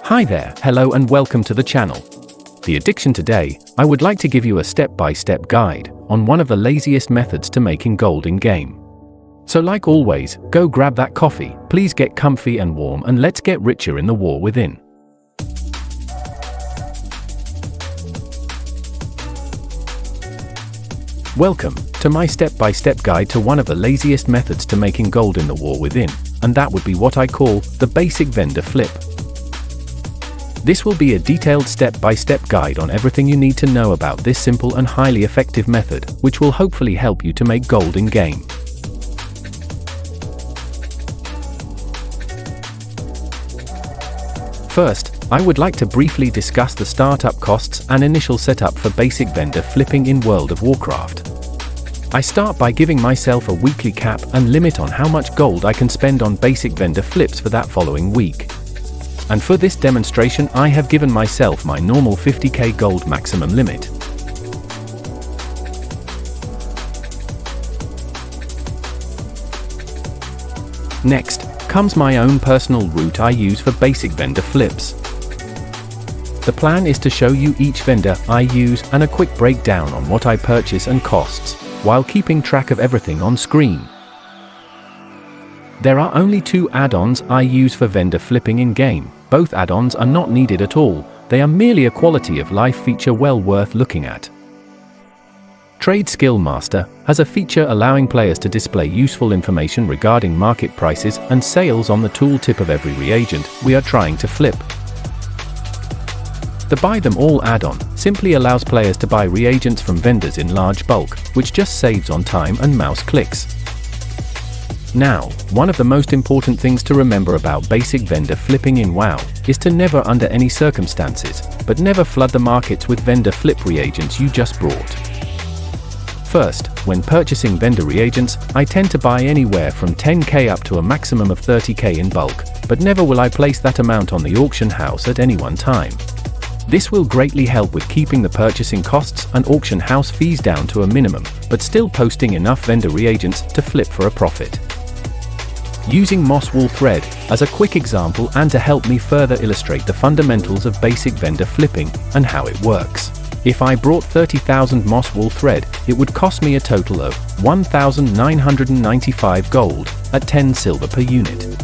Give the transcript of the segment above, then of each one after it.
Hi there, hello and welcome to the channel. The addiction today, I would like to give you a step-by-step guide on one of the laziest methods to making gold in-game. So like always, go grab that coffee, please get comfy and warm and let's get richer in the war within. Welcome to my step-by-step guide to one of the laziest methods to making gold in the war within, and that would be what I call the basic vendor flip. This will be a detailed step-by-step guide on everything you need to know about this simple and highly effective method, which will hopefully help you to make gold in-game. First, I would like to briefly discuss the startup costs and initial setup for basic vendor flipping in World of Warcraft. I start by giving myself a weekly cap and limit on how much gold I can spend on basic vendor flips for that following week. And for this demonstration I have given myself my normal 50k gold maximum limit. Next comes my own personal route I use for basic vendor flips. The plan is to show you each vendor I use and a quick breakdown on what I purchase and costs, while keeping track of everything on screen. There are only two add-ons I use for vendor flipping in-game. Both add-ons are not needed at all, they are merely a quality of life feature well worth looking at. Trade Skill Master has a feature allowing players to display useful information regarding market prices and sales on the tooltip of every reagent we are trying to flip. The Buy Them All add-on simply allows players to buy reagents from vendors in large bulk, which just saves on time and mouse clicks. Now, one of the most important things to remember about basic vendor flipping in WoW is to never under any circumstances, but never flood the markets with vendor flip reagents you just brought. First, when purchasing vendor reagents, I tend to buy anywhere from 10k up to a maximum of 30k in bulk, but never will I place that amount on the auction house at any one time. This will greatly help with keeping the purchasing costs and auction house fees down to a minimum, but still posting enough vendor reagents to flip for a profit. Using moss wool thread as a quick example and to help me further illustrate the fundamentals of basic vendor flipping and how it works. If I brought 30,000 moss wool thread, it would cost me a total of 1,995 gold at 10 silver per unit.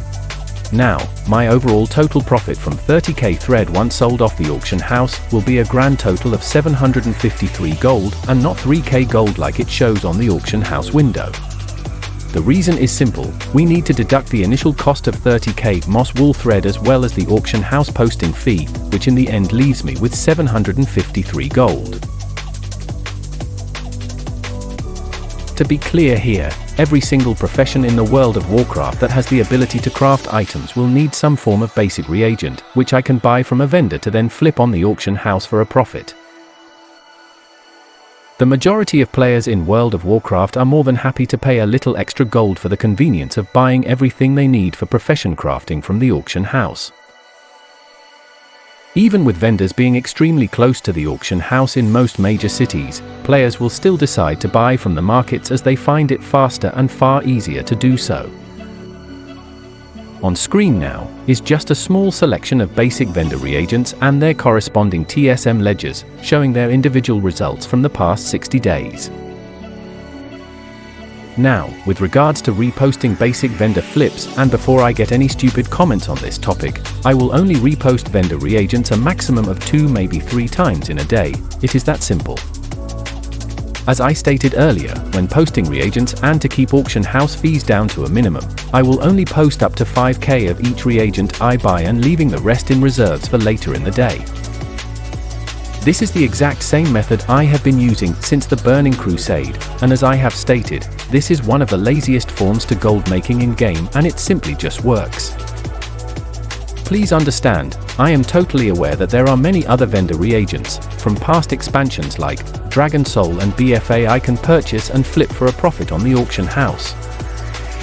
Now, my overall total profit from 30k thread once sold off the auction house will be a grand total of 753 gold and not 3k gold like it shows on the auction house window. The reason is simple, we need to deduct the initial cost of 30k moss wool thread as well as the auction house posting fee, which in the end leaves me with 753 gold. To be clear here, every single profession in the World of Warcraft that has the ability to craft items will need some form of basic reagent, which I can buy from a vendor to then flip on the auction house for a profit. The majority of players in World of Warcraft are more than happy to pay a little extra gold for the convenience of buying everything they need for profession crafting from the auction house. Even with vendors being extremely close to the auction house in most major cities, players will still decide to buy from the markets as they find it faster and far easier to do so. On screen now is just a small selection of basic vendor reagents and their corresponding TSM ledgers, showing their individual results from the past 60 days. Now, with regards to reposting basic vendor flips, and before I get any stupid comments on this topic, I will only repost vendor reagents a maximum of 2 maybe 3 times in a day. It is that simple. As I stated earlier, when posting reagents and to keep auction house fees down to a minimum, I will only post up to 5k of each reagent I buy and leaving the rest in reserves for later in the day. This is the exact same method I have been using since the Burning Crusade, and as I have stated, this is one of the laziest forms to gold making in-game and it simply just works. Please understand, I am totally aware that there are many other vendor reagents, from past expansions like Dragon Soul and BFA I can purchase and flip for a profit on the auction house.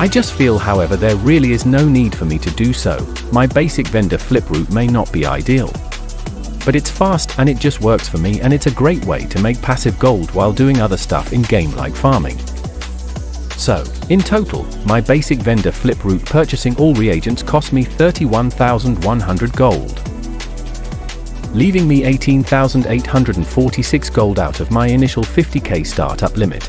I just feel however there really is no need for me to do so. My basic vendor flip route may not be ideal, but it's fast and it just works for me and it's a great way to make passive gold while doing other stuff in game like farming. So, in total, my basic vendor flip route purchasing all reagents cost me 31,100 gold. leaving me 18,846 gold out of my initial 50k startup limit.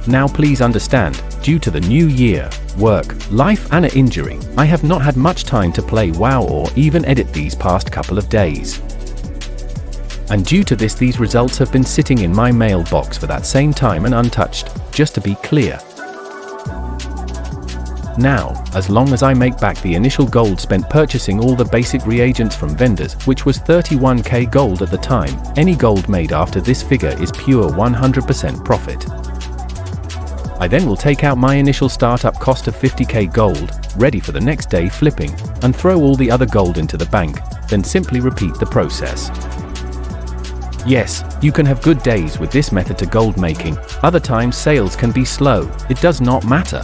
Now please understand, due to the new year, work, life and an injury, I have not had much time to play WoW or even edit these past couple of days. And due to this, these results have been sitting in my mailbox for that same time and untouched, just to be clear. Now, as long as I make back the initial gold spent purchasing all the basic reagents from vendors, which was 31k gold at the time, any gold made after this figure is pure 100% profit. I then will take out my initial startup cost of 50k gold, ready for the next day flipping, and throw all the other gold into the bank, then simply repeat the process. Yes, you can have good days with this method to gold making, other times sales can be slow, it does not matter.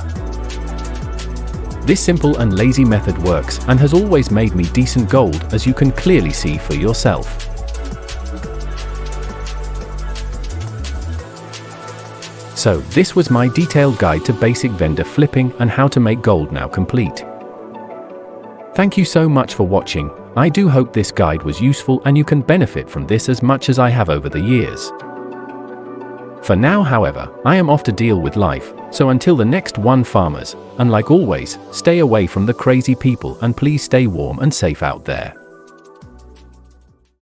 This simple and lazy method works and has always made me decent gold, as you can clearly see for yourself. So, this was my detailed guide to basic vendor flipping and how to make gold now complete. Thank you so much for watching. I do hope this guide was useful and you can benefit from this as much as I have over the years. For now, however, I am off to deal with life, so until the next one, farmers, and like always, stay away from the crazy people and please stay warm and safe out there.